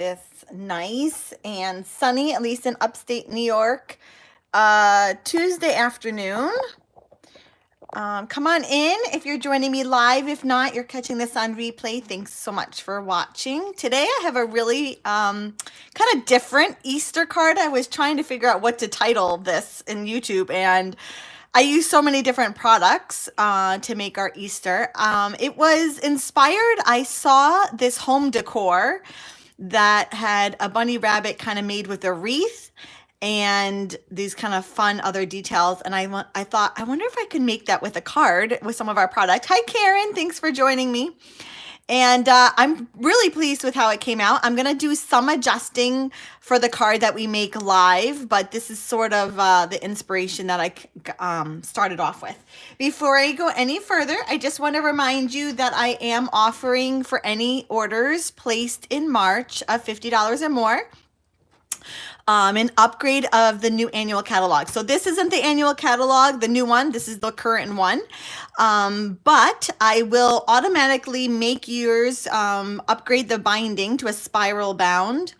this nice and sunny, at least in upstate New York, Tuesday afternoon. Come on in if you're joining me live. If not, you're catching this on replay. Thanks so much for watching. Today I have a really kind of different Easter card. I was trying to figure out what to title this in YouTube, and I use so many different products to make our Easter. It was inspired. I saw this home decor that had a bunny rabbit kind of made with a wreath and these kind of fun other details. And I thought, I wonder if I could make that with a card with some of our product. Hi, Karen. Thanks for joining me. And I'm really pleased with how it came out. I'm going to do some adjusting for the card that we make live, but this is sort of the inspiration that I started off with. Before I go any further, I just want to remind you that I am offering for any orders placed in March of $50 or more, an upgrade of the new annual catalog. So this isn't the annual catalog, the new one. This is the current one. But I will automatically make yours upgrade the binding to a spiral bound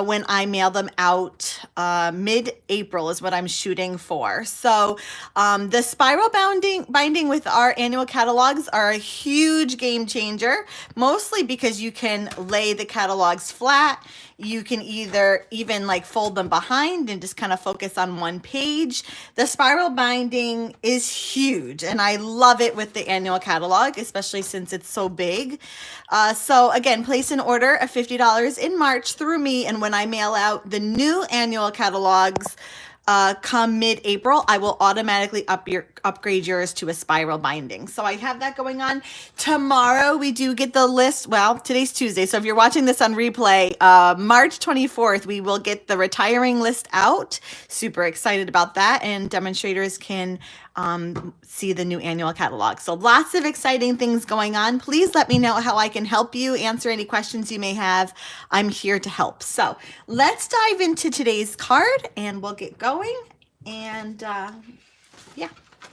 when I mail them out. Mid-April is what I'm shooting for. So the spiral binding with our annual catalogs are a huge game changer, mostly because you can lay the catalogs flat. You can either even like fold them behind and just kind of focus on one page. The spiral binding is huge, and I love it with the annual catalog, especially since it's so big. So again, place an order of $50 in March through me, and when I mail out the new annual catalogs, come mid-April, I will automatically upgrade yours to a spiral binding. So I have that going on. Tomorrow we do get the list. Well, today's Tuesday, so if you're watching this on replay, March 24th, we will get the retiring list out. Super excited about that, and demonstrators can see the new annual catalog. So lots of exciting things going on. Please let me know how I can help you, answer any questions you may have. I'm here to help. So let's dive into today's card and we'll get going. And yeah.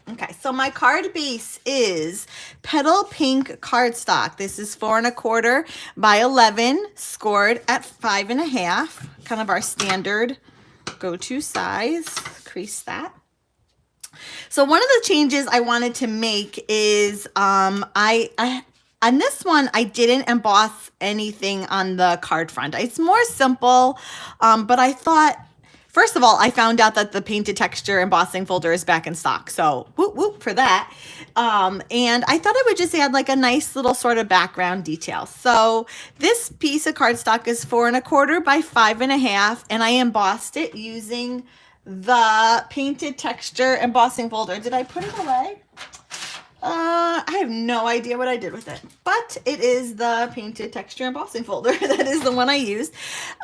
Okay, so my card base is Petal Pink cardstock. This is 4 1/4 by 11, scored at 5 1/2, kind of our standard go-to size. Crease that. So one of the changes I wanted to make is on this one, I didn't emboss anything on the card front. It's more simple, but I thought, first of all, I found out that the painted texture embossing folder is back in stock. So whoop, whoop for that. And I thought I would just add like a nice little sort of background detail. So this piece of cardstock is 4 1/4 by 5 1/2, and I embossed it using the painted texture embossing folder. Did I put it away? I have no idea what I did with it, but it is the painted texture embossing folder. That is the one I used.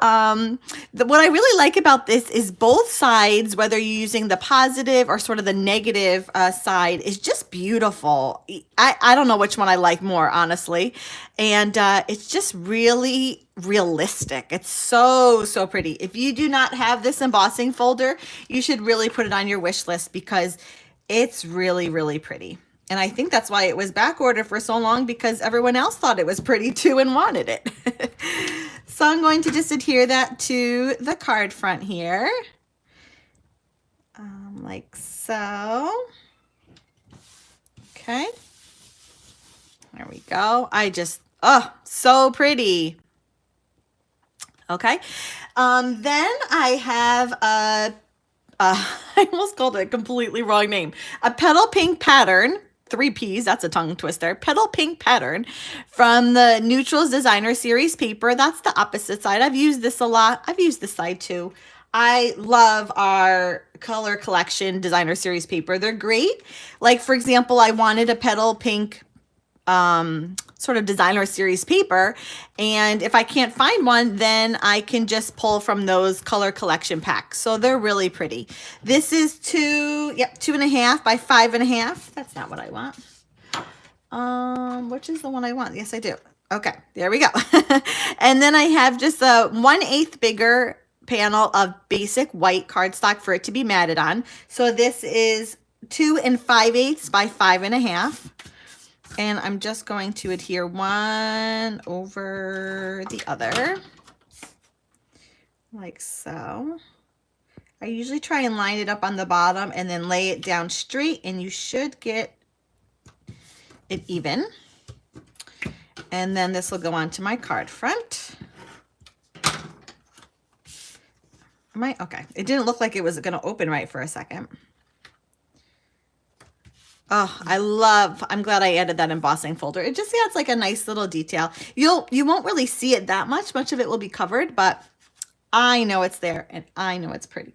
What I really like about this is both sides, whether you're using the positive or sort of the negative side, is just beautiful. I don't know which one I like more, honestly. And it's just really realistic. It's so, so pretty. If you do not have this embossing folder, you should really put it on your wish list because it's really, really pretty. And I think that's why it was back ordered for so long, because everyone else thought it was pretty too and wanted it. So I'm going to just adhere that to the card front here. Like so. Okay. There we go. Oh, so pretty. Okay. Then I have I almost called it a completely wrong name. A Petal Pink pattern, 3 P's, that's a tongue twister. Petal Pink pattern from the Neutrals Designer Series paper. That's the opposite side. I've used this a lot. I've used this side too. I love our color collection Designer Series paper. They're great. Like, for example, I wanted a Petal Pink sort of Designer Series paper, and if I can't find one, then I can just pull from those color collection packs. So they're really pretty. This is 2 1/2 by 5 1/2. That's not what I want. Which is the one I want? Yes, I do. Okay, there we go. And then I have just a 1/8 bigger panel of basic white cardstock for it to be matted on. So this is 2 5/8 by 5 1/2. And I'm just going to adhere one over the other. like so. I usually try and line it up on the bottom and then lay it down straight, and you should get it even. And then this will go onto my card front. Okay, it didn't look like it was going to open right for a second. Oh, I'm glad I added that embossing folder. It just adds like a nice little detail. You won't really see it that much. Much of it will be covered, but I know it's there and I know it's pretty.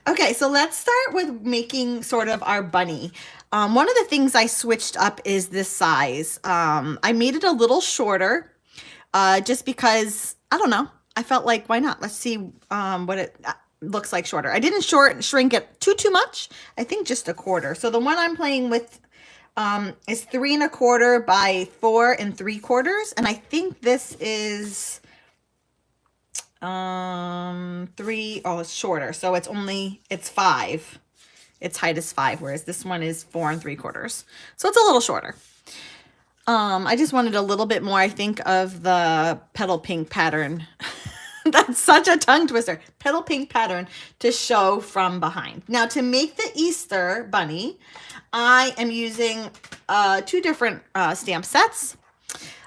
Okay, so let's start with making sort of our bunny. One of the things I switched up is this size. I made it a little shorter just because, I don't know, I felt like, why not? Let's see what it looks like shorter. I didn't shrink it too much. I think just a quarter. So the one I'm playing with is 3 1/4 by 4 3/4. And I think this is 3, oh, it's shorter. So it's 5. Its height is 5, whereas this one is 4 3/4. So it's a little shorter. I just wanted a little bit more, I think, of the petal pink pattern. That's such a tongue twister. Petal pink pattern to show from behind. Now, to make the Easter bunny, I am using 2 different stamp sets.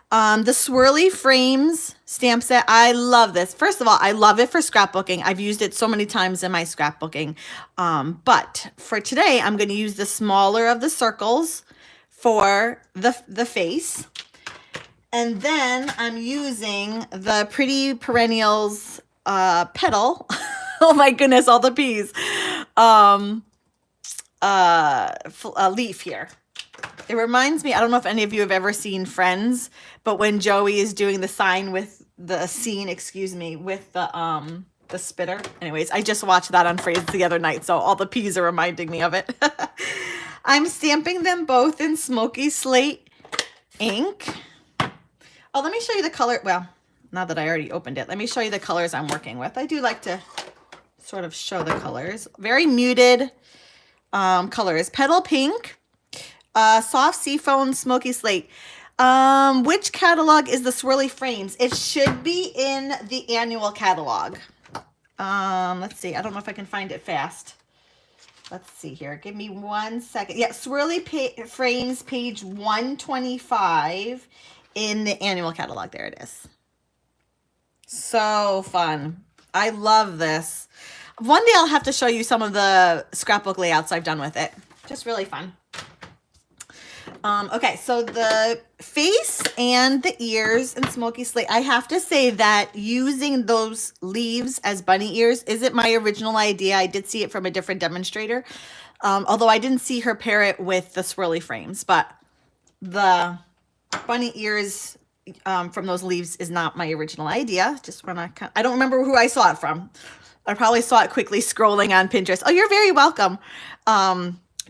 The Swirly Frames stamp set. I love this. First of all, I love it for scrapbooking. I've used it so many times in my scrapbooking. But for today, I'm going to use the smaller of the circles for the face. And then I'm using the Pretty Perennials petal. Oh my goodness, all the peas. A leaf here. It reminds me, I don't know if any of you have ever seen Friends, but when Joey is doing the sign with the scene, excuse me, with the spitter. Anyways, I just watched that on Friends the other night, so all the peas are reminding me of it. I'm stamping them both in Smoky Slate ink. Oh, let me show you the color. Well, now that I already opened it, let me show you the colors I'm working with. I do like to sort of show the colors. Very muted colors. Petal Pink, Soft Seafoam, Smoky Slate. Which catalog is the Swirly Frames? It should be in the annual catalog. Let's see. I don't know if I can find it fast. Let's see here. Give me 1 second. Yeah, Swirly Frames, page 125 in the annual catalog. There it is. So fun. I love this. One day I'll have to show you some of the scrapbook layouts I've done with it. Just really fun. Okay, so the face and the ears in Smoky Slate. I have to say that using those leaves as bunny ears isn't my original idea. I did see it from a different demonstrator, although I didn't see her pair it with the Swirly Frames. But the bunny ears from those leaves is not my original idea. Just when I don't remember who I saw it from. I probably saw it quickly scrolling on Pinterest. Oh, you're very welcome.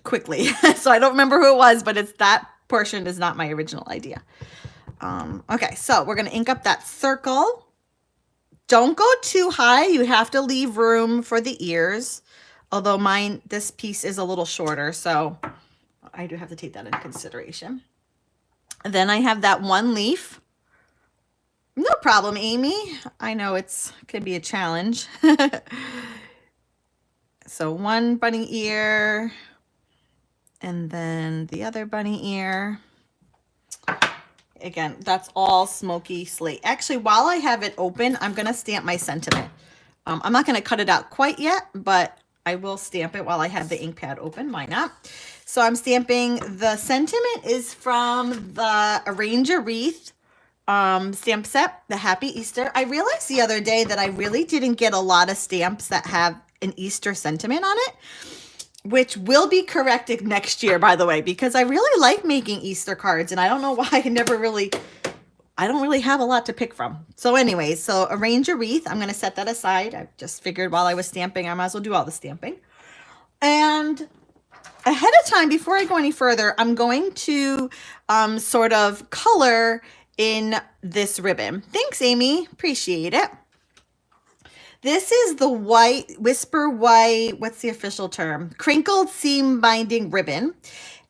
Quickly. So I don't remember who it was, but it's that portion is not my original idea. Okay, so we're going to ink up that circle. Don't go too high. You have to leave room for the ears. Although this piece is a little shorter, so I do have to take that into consideration. And then I have that one leaf. No problem, Amy. I know it could be a challenge. So one bunny ear. And then the other bunny ear. Again, that's all Smoky Slate. Actually, while I have it open, I'm going to stamp my sentiment. I'm not going to cut it out quite yet, but I will stamp it while I have the ink pad open. Why not? So I'm stamping. The sentiment is from the Arrange a Wreath stamp set, the Happy Easter. I realized the other day that I really didn't get a lot of stamps that have an Easter sentiment on it, which will be corrected next year, by the way, because I really like making Easter cards, and I don't know why I don't really have a lot to pick from. So anyways, so Arrange a Wreath, I'm going to set that aside. I just figured while I was stamping, I might as well do all the stamping. And ahead of time, before I go any further, I'm going to sort of color in this ribbon. Thanks, Amy. Appreciate it. This is the white, Whisper White, what's the official term? Crinkled seam binding ribbon.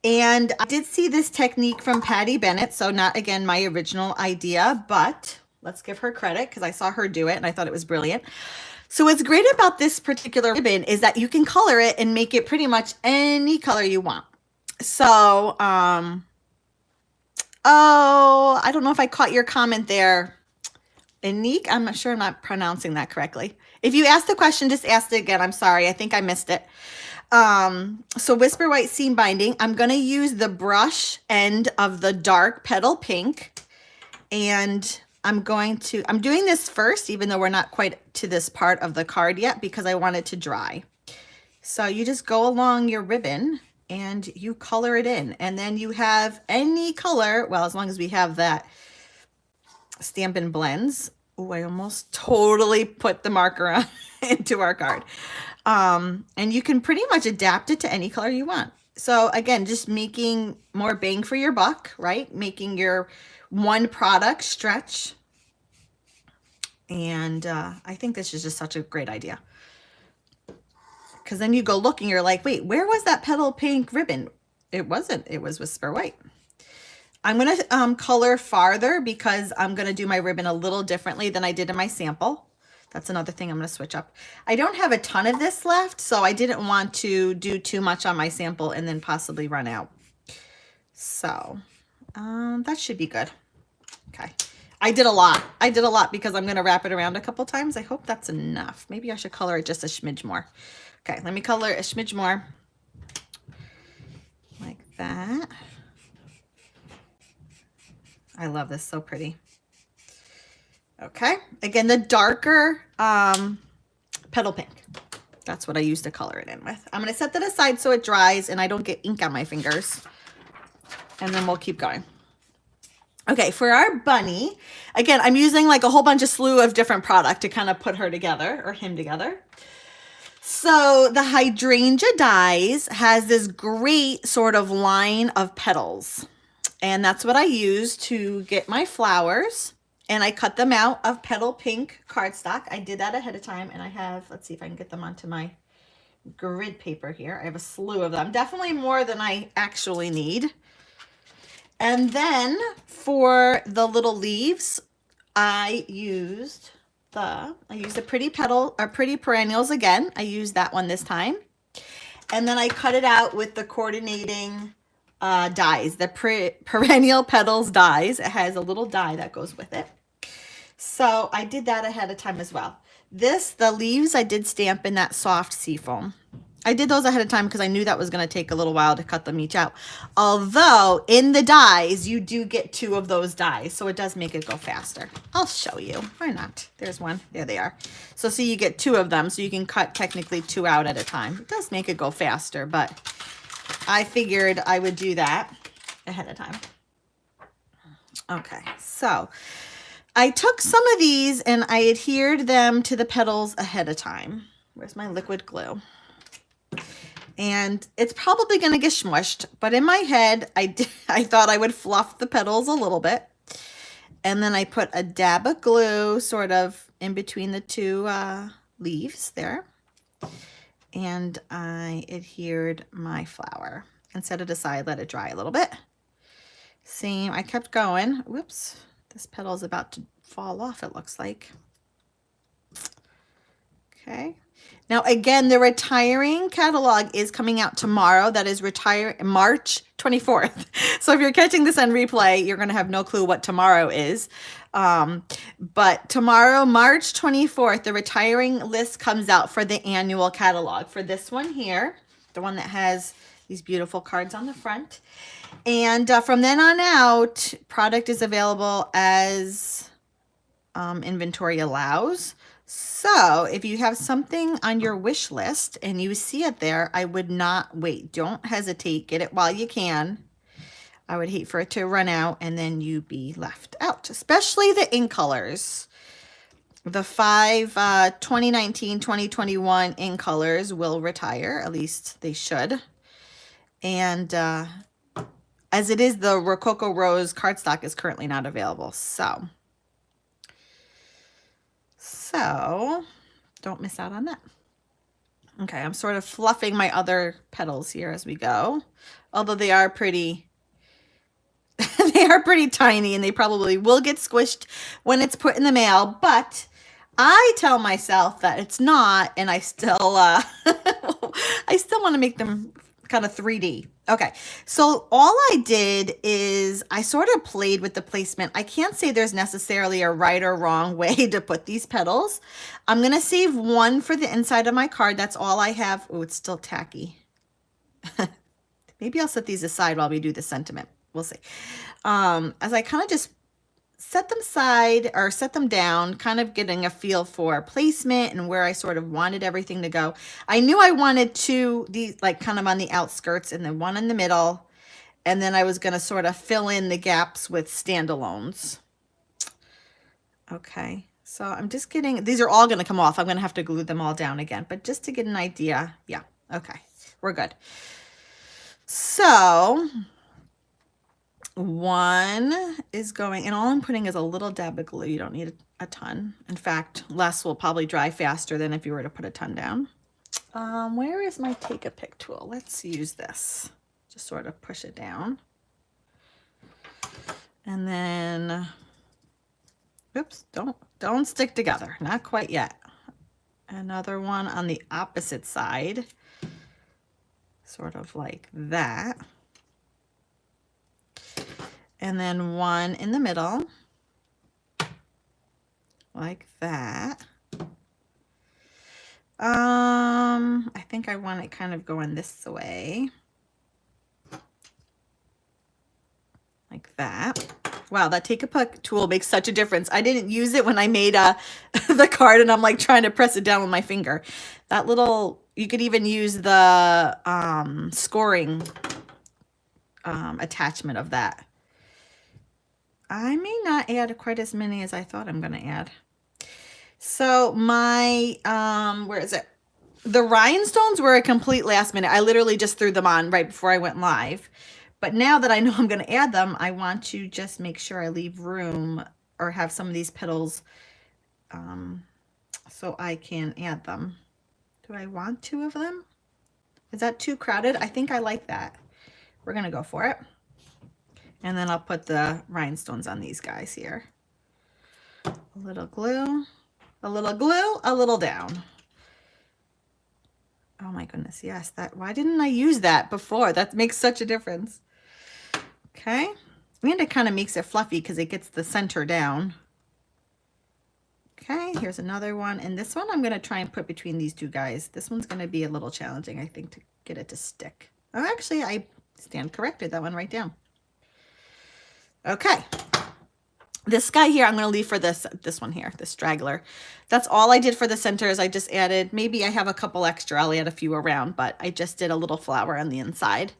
And I did see this technique from Patty Bennett, so not, again, my original idea, but Let's give her credit because I saw her do it and I thought it was brilliant. So what's great about this particular ribbon is that you can color it and make it pretty much any color you want. So, oh, I don't know if I caught your comment there. Anique, I'm not sure I'm not pronouncing that correctly. If you asked the question, just ask it again. I'm sorry. I think I missed it. So Whisper White seam binding. I'm going to use the brush end of the dark petal pink. And I'm doing this first, even though we're not quite to this part of the card yet, because I want it to dry. So you just go along your ribbon and you color it in. And then you have any color, well, as long as we have that Stampin' Blends. Oh, I almost totally put the marker on into our card. And you can pretty much adapt it to any color you want. So again, just making more bang for your buck, right? Making your one product stretch. And I think this is just such a great idea. Because then you go looking, you're like, wait, where was that petal pink ribbon? It wasn't. It was Whisper White. I'm going to color farther because I'm going to do my ribbon a little differently than I did in my sample. That's another thing I'm going to switch up. I don't have a ton of this left, so I didn't want to do too much on my sample and then possibly run out. So that should be good. Okay. I did a lot. I did a lot because I'm going to wrap it around a couple times. I hope that's enough. Maybe I should color it just a smidge more. Okay, let me color it a smidge more. Like that. I love this, so pretty. Okay, again, the darker petal pink. That's what I use to color it in with. I'm going to set that aside so it dries and I don't get ink on my fingers. And then we'll keep going. Okay, for our bunny, again, I'm using like a whole bunch of slew of different product to kind of put her together or him together. So the hydrangea dies has this great sort of line of petals. And that's what I use to get my flowers. And I cut them out of petal pink cardstock. I did that ahead of time. And I have, let's see if I can get them onto my grid paper here. I have a slew of them. Definitely more than I actually need. And then for the little leaves, I used the pretty petal or pretty perennials again. I used that one this time. And then I cut it out with the coordinating dies, the perennial petals dies. It has a little die that goes with it. So I did that ahead of time as well. The leaves I did stamp in that soft seafoam. I did those ahead of time because I knew that was going to take a little while to cut them each out. Although in the dies, you do get 2 of those dies. So it does make it go faster. I'll show you. Why not? There's one. There they are. So see, you get 2 of them. So you can cut technically 2 out at a time. It does make it go faster, but I figured I would do that ahead of time. Okay, so I took some of these and I adhered them to the petals ahead of time. Where's my liquid glue? And it's probably going to get smushed, but in my head, I thought I would fluff the petals a little bit. And then I put a dab of glue sort of in between the 2 leaves there. And I adhered my flower and set it aside, let it dry a little bit. Same, I kept going. Whoops, this petal is about to fall off, it looks like. Okay. Now, again, the retiring catalog is coming out tomorrow. That is March 24th. So if you're catching this on replay, you're going to have no clue what tomorrow is. But tomorrow, March 24th, the retiring list comes out for the annual catalog for this one here, the one that has these beautiful cards on the front. And from then on out, product is available as inventory allows. So if you have something on your wish list and you see it there, I would not wait. Don't hesitate. Get it while you can. I would hate for it to run out and then you be left out, especially the ink colors. The 5 2019-2021 ink colors will retire, at least they should. And as it is, the Rococo Rose cardstock is currently not available. So don't miss out on that. Okay, I'm sort of fluffing my other petals here as we go. Although they are pretty, they they are pretty tiny and they probably will get squished when it's put in the mail, but I tell myself that it's not, and I still I still want to make them kind of 3D. Okay, so all I did is I sort of played with the placement. I can't say there's necessarily a right or wrong way to put these petals. I'm going to save one for the inside of my card. That's all I have. Oh, it's still tacky. Maybe I'll set these aside while we do the sentiment. We'll see. As I kind of just set them side or set them down, kind of getting a feel for placement and where I sort of wanted everything to go. I knew I wanted two, these like kind of on the outskirts and then one in the middle. And then I was going to sort of fill in the gaps with standalones. Okay. So I'm just getting, these are all going to come off. I'm going to have to glue them all down again, but just to get an idea. Yeah. Okay. We're good. So one is going, and all I'm putting is a little dab of glue. You don't need a ton. In fact, less will probably dry faster than if you were to put a ton down. Where is my take a pick tool? Let's use this. Just sort of push it down. And then, oops, don't stick together. Not quite yet. Another one on the opposite side. Sort of like that. And then one in the middle, like that. I think I want it kind of going this way. Like that. Wow, that take a pick tool makes such a difference. I didn't use it when I made the card and I'm like trying to press it down with my finger. That little, you could even use the scoring attachment of that. I may not add quite as many as I thought I'm going to add. So my, where is it? The rhinestones were a complete last minute. I literally just threw them on right before I went live. But now that I know I'm going to add them, I want to just make sure I leave room or have some of these petals so I can add them. Do I want two of them? Is that too crowded? I think I like that. We're going to go for it. And then I'll put the rhinestones on these guys here. A little glue, a little glue, a little down. Oh my goodness, yes. That. Why didn't I use that before? That makes such a difference. Okay. And it kind of makes it fluffy because it gets the center down. Okay, here's another one. And this one I'm going to try and put between these two guys. This one's going to be a little challenging, I think, to get it to stick. Oh, actually, I stand corrected. That one right down. Okay. This guy here, I'm going to leave for this one here, the straggler. That's all I did for the centers. I just added, maybe I have a couple extra. I'll add a few around, but I just did a little flower on the inside.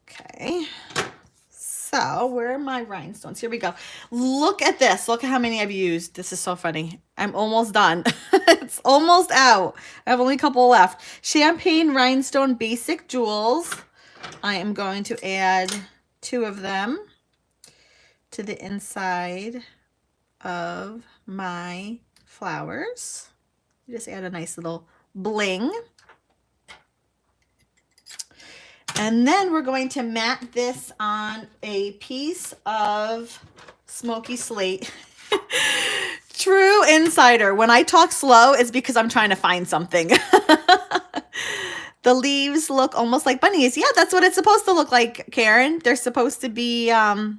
Okay. So where are my rhinestones? Here we go. Look at this. Look at how many I've used. This is so funny. I'm almost done. It's almost out. I have only a couple left. Champagne Rhinestone Basic Jewels. I am going to add 2 of them to the inside of my flowers. Just add a nice little bling. And then we're going to mat this on a piece of smoky slate. True insider. When I talk slow, it's because I'm trying to find something. The leaves look almost like bunnies. Yeah, that's what it's supposed to look like, Karen. They're supposed to be a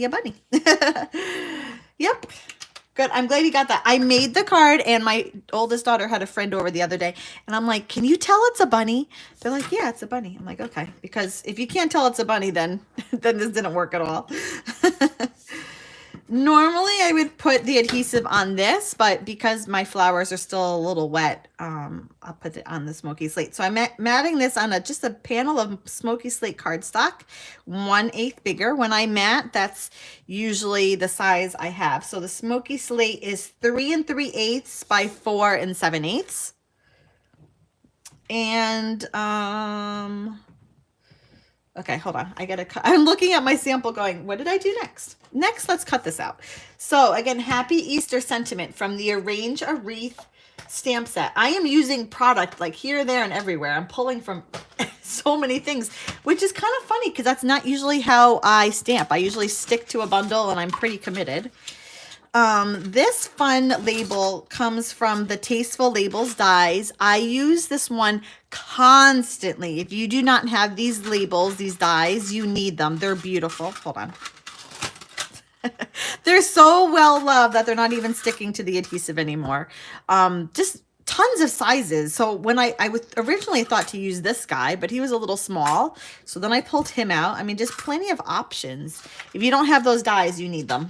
bunny. Yep. Good. I'm glad you got that. I made the card and my oldest daughter had a friend over the other day and I'm like, can you tell it's a bunny? They're like, yeah, it's a bunny. I'm like, okay. Because if you can't tell it's a bunny, then this didn't work at all. Normally I would put the adhesive on this, but because my flowers are still a little wet, I'll put it on the smoky slate. So I'm matting this on just a panel of smoky slate cardstock, 1/8 bigger. When I mat, that's usually the size I have. So the smoky slate is 3 3/8 by 4 7/8. And okay, hold on. I gotta cut. I'm looking at my sample going, what did I do next? Next, let's cut this out. So again, Happy Easter Sentiment from the Arrange a Wreath stamp set. I am using product like here, there, and everywhere. I'm pulling from so many things, which is kind of funny because that's not usually how I stamp. I usually stick to a bundle and I'm pretty committed. This fun label comes from the Tasteful Labels dies. I use this one constantly. If you do not have these labels, these dies, you need them. They're beautiful. Hold on. They're so well loved that they're not even sticking to the adhesive anymore. Just tons of sizes. So when I originally thought to use this guy, but he was a little small. So then I pulled him out. I mean, just plenty of options. If you don't have those dies, you need them.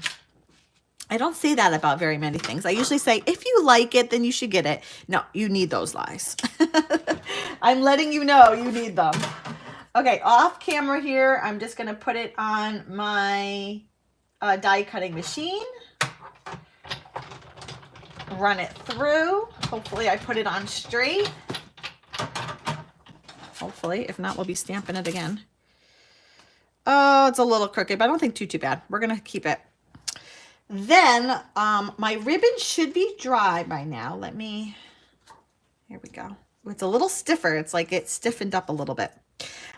I don't say that about very many things. I usually say, if you like it, then you should get it. No, you need those lies. I'm letting you know you need them. Okay, off camera here, I'm just going to put it on my die cutting machine. Run it through. Hopefully I put it on straight. Hopefully, if not, we'll be stamping it again. Oh, it's a little crooked, but I don't think too bad. We're going to keep it. Then my ribbon should be dry by now. Here we go. It's a little stiffer. It's like it stiffened up a little bit.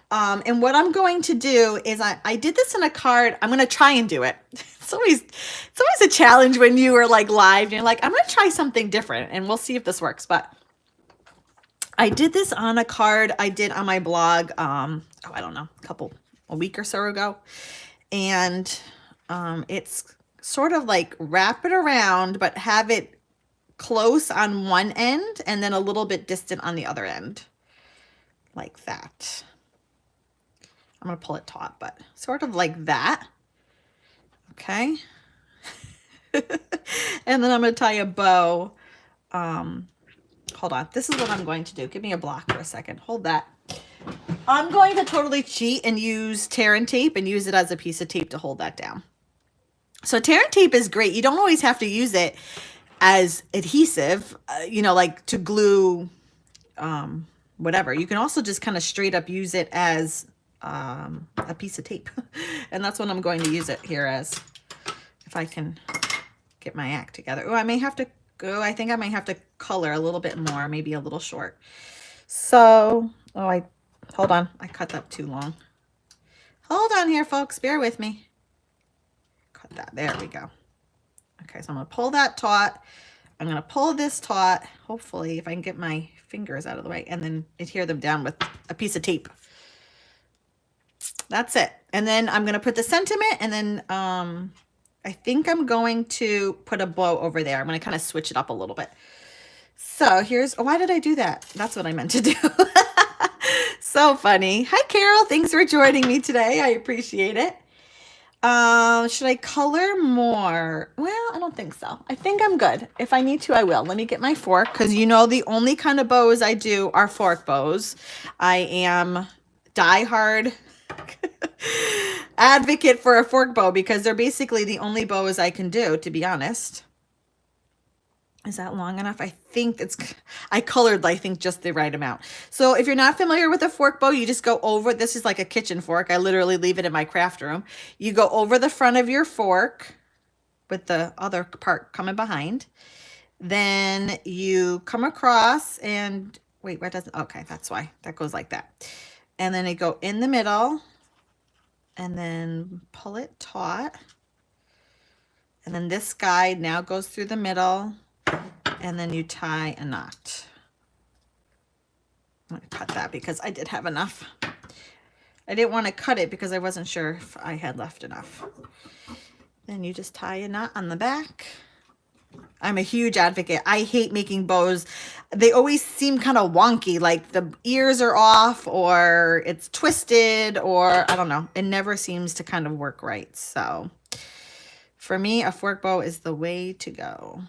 And what I'm going to do is I did this in a card. I'm going to try and do it. It's always a challenge when you are like live and you're like, I'm going to try something different and we'll see if this works. But I did this on a card I did on my blog. I don't know, a week or so ago. And it's sort of like wrap it around, but have it close on one end and then a little bit distant on the other end. Like that. I'm going to pull it taut, but sort of like that. Okay. And then I'm going to tie a bow. Hold on. This is what I'm going to do. Give me a block for a second. Hold that. I'm going to totally cheat and use tear and tape and use it as a piece of tape to hold that down. So tear and tape is great. You don't always have to use it as adhesive, you know, like to glue whatever. You can also just kind of straight up use it as a piece of tape. And that's what I'm going to use it here as, if I can get my act together. Oh, I may have to go. I think I might have to color a little bit more, maybe a little short. So, hold on. I cut that too long. Hold on here, folks. Bear with me. Cut that. There we go. Okay, so I'm going to pull that taut. I'm going to pull this taut. Hopefully, if I can get my fingers out of the way, and then adhere them down with a piece of tape. That's it. And then I'm going to put the sentiment, and then I think I'm going to put a bow over there. I'm going to kind of switch it up a little bit. So here's, why did I do that? That's what I meant to do. So funny. Hi, Carol. Thanks for joining me today. I appreciate it. Should I color more? Well, I don't think so. I think I'm good. If I need to, I will. Let me get my fork, because you know the only kind of bows I do are fork bows. I am diehard advocate for a fork bow because they're basically the only bows I can do, to be honest. Is that long enough? I think I colored, I think, just the right amount. So if you're not familiar with a fork bow, you just go over, this is like a kitchen fork. I literally leave it in my craft room. You go over the front of your fork with the other part coming behind. Then you come across and, wait, what doesn't, okay, that's why. That goes like that. And then you go in the middle and then pull it taut. And then this guide now goes through the middle. And then you tie a knot. I'm going to cut that because I did have enough. I didn't want to cut it because I wasn't sure if I had left enough. Then you just tie a knot on the back. I'm a huge advocate. I hate making bows. They always seem kind of wonky, like the ears are off or it's twisted or I don't know. It never seems to kind of work right. So for me, a fork bow is the way to go.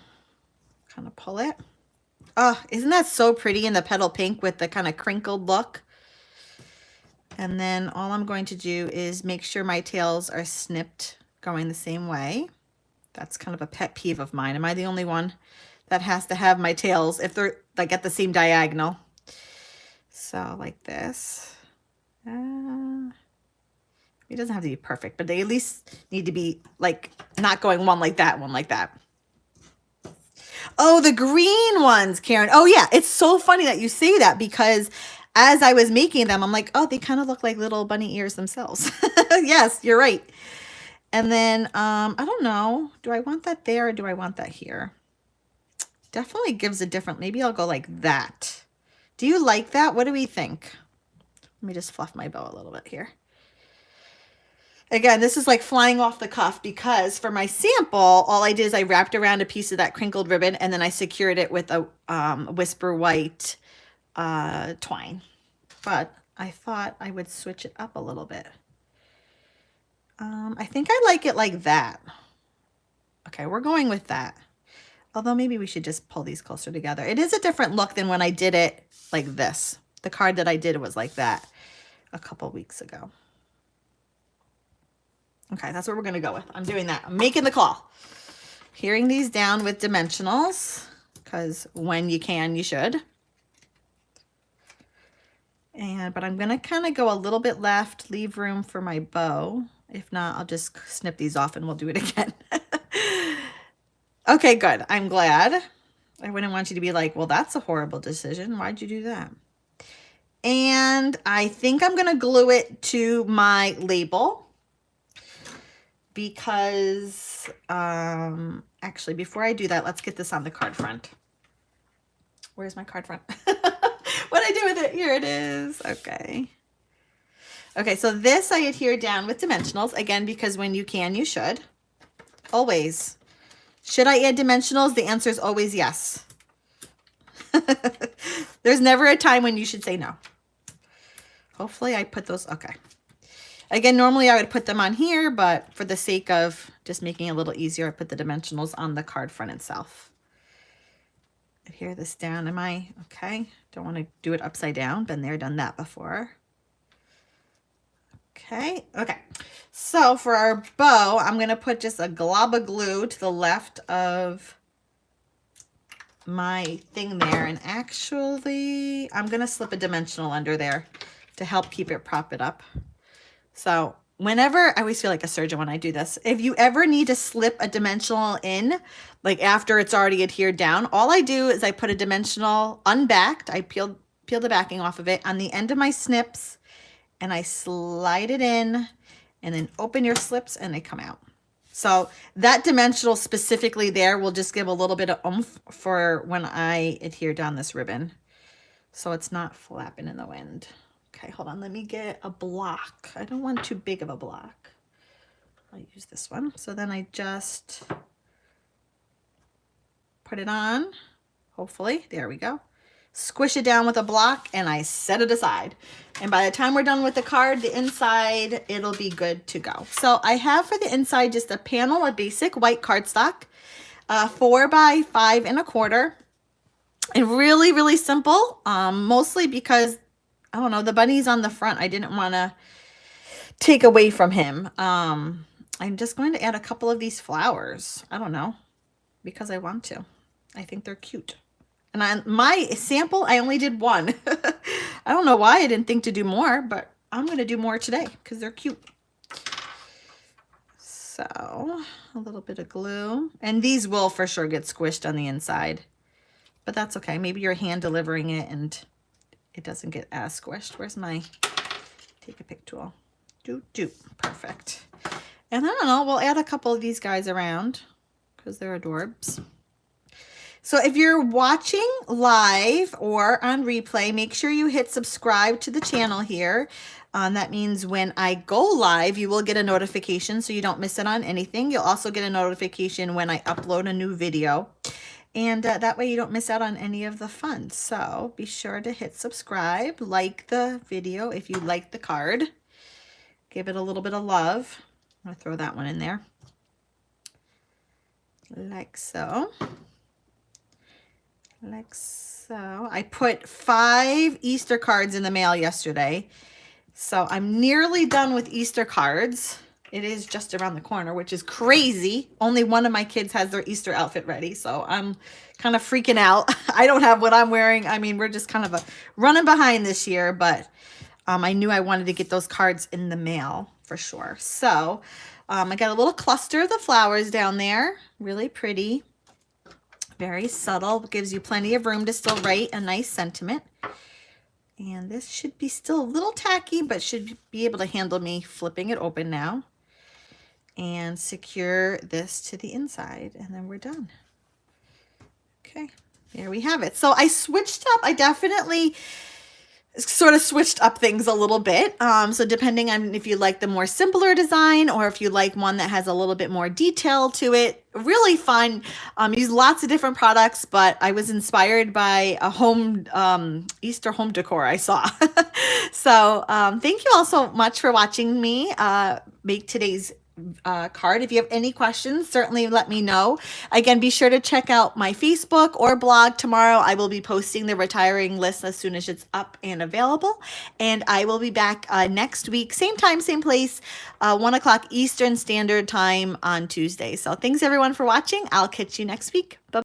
Kind of pull it. Oh, isn't that so pretty in the petal pink with the kind of crinkled look? And then all I'm going to do is make sure my tails are snipped going the same way. That's kind of a pet peeve of mine. Am I the only one that has to have my tails if they're like at the same diagonal? So like this. It doesn't have to be perfect, but they at least need to be like not going one like that, one like that. Oh, the green ones, Karen. Oh, yeah. It's so funny that you say that because as I was making them, I'm like, oh, they kind of look like little bunny ears themselves. Yes, you're right. And then, I don't know. Do I want that there or do I want that here? Definitely gives a different, maybe I'll go like that. Do you like that? What do we think? Let me just fluff my bow a little bit here. Again, this is like flying off the cuff because for my sample, all I did is I wrapped around a piece of that crinkled ribbon and then I secured it with a Whisper White twine. But I thought I would switch it up a little bit. I think I like it like that. Okay, we're going with that. Although maybe we should just pull these closer together. It is a different look than when I did it like this. The card that I did was like that a couple weeks ago. Okay, that's what we're going to go with. I'm doing that. I'm making the call. Hearing these down with dimensionals, because when you can, you should. But I'm going to kind of go a little bit left, leave room for my bow. If not, I'll just snip these off and we'll do it again. Okay, good. I'm glad. I wouldn't want you to be like, well, that's a horrible decision. Why'd you do that? And I think I'm going to glue it to my label because, actually, before I do that, let's get this on the card front. Where's my card front? What'd I do with it? Here it is. Okay. Okay, so this I adhere down with dimensionals. Again, because when you can, you should. Always. Should I add dimensionals? The answer is always yes. There's never a time when you should say no. Hopefully I put those, okay. Again, normally I would put them on here, but for the sake of just making it a little easier, I put the dimensionals on the card front itself. Adhere this down, am I okay? Don't want to do it upside down. Been there, done that before. Okay, okay. So for our bow, I'm going to put just a glob of glue to the left of my thing there. And actually, I'm going to slip a dimensional under there to help keep it, prop it up. So whenever, I always feel like a surgeon when I do this. If you ever need to slip a dimensional in, like after it's already adhered down, all I do is I put a dimensional unbacked. I peel the backing off of it on the end of my snips and I slide it in and then open your slips and they come out. So that dimensional specifically there will just give a little bit of oomph for when I adhere down this ribbon. So it's not flapping in the wind. Okay, hold on. Let me get a block. I don't want too big of a block. I'll use this one. So then I just put it on, hopefully. There we go. Squish it down with a block and I set it aside. And by the time we're done with the card, the inside, it'll be good to go. So I have for the inside just a panel of basic white cardstock, 4 by 5 1/4. And really, really simple, mostly because, I don't know, the bunny's on the front. I didn't want to take away from him. I'm just going to add a couple of these flowers. I don't know, because I want to. I think they're cute. And on my sample, I only did one. I don't know why I didn't think to do more, but I'm going to do more today because they're cute. So a little bit of glue. And these will for sure get squished on the inside. But that's okay. Maybe you're hand delivering it and it doesn't get as squished. Where's my take a pick tool? Perfect. And I don't know, we'll add a couple of these guys around because they're adorbs. So if you're watching live or on replay, make sure you hit subscribe to the channel here. That means when I go live, you will get a notification so you don't miss it on anything. You'll also get a notification when I upload a new video. And that way you don't miss out on any of the fun. So be sure to hit subscribe, like the video if you like the card. Give it a little bit of love. I'm going to throw that one in there. Like so. Like so. I put 5 Easter cards in the mail yesterday. So I'm nearly done with Easter cards. It is just around the corner, which is crazy. Only one of my kids has their Easter outfit ready. So I'm kind of freaking out. I don't have what I'm wearing. I mean, we're just kind of running behind this year. But I knew I wanted to get those cards in the mail for sure. So I got a little cluster of the flowers down there. Really pretty. Very subtle. Gives you plenty of room to still write a nice sentiment. And this should be still a little tacky, but should be able to handle me flipping it open now. And secure this to the inside, and then we're done. Okay, there we have it. So I switched up. I definitely sort of switched up things a little bit. So depending on if you like the more simpler design or if you like one that has a little bit more detail to it, really fun. Use lots of different products, but I was inspired by a home Easter home decor I saw. So thank you all so much for watching me make today's card. If you have any questions, certainly let me know. Again, be sure to check out my Facebook or blog tomorrow. I will be posting the retiring list as soon as it's up and available. And I will be back next week, same time, same place, 1 o'clock Eastern Standard Time on Tuesday. So thanks everyone for watching. I'll catch you next week. Bye.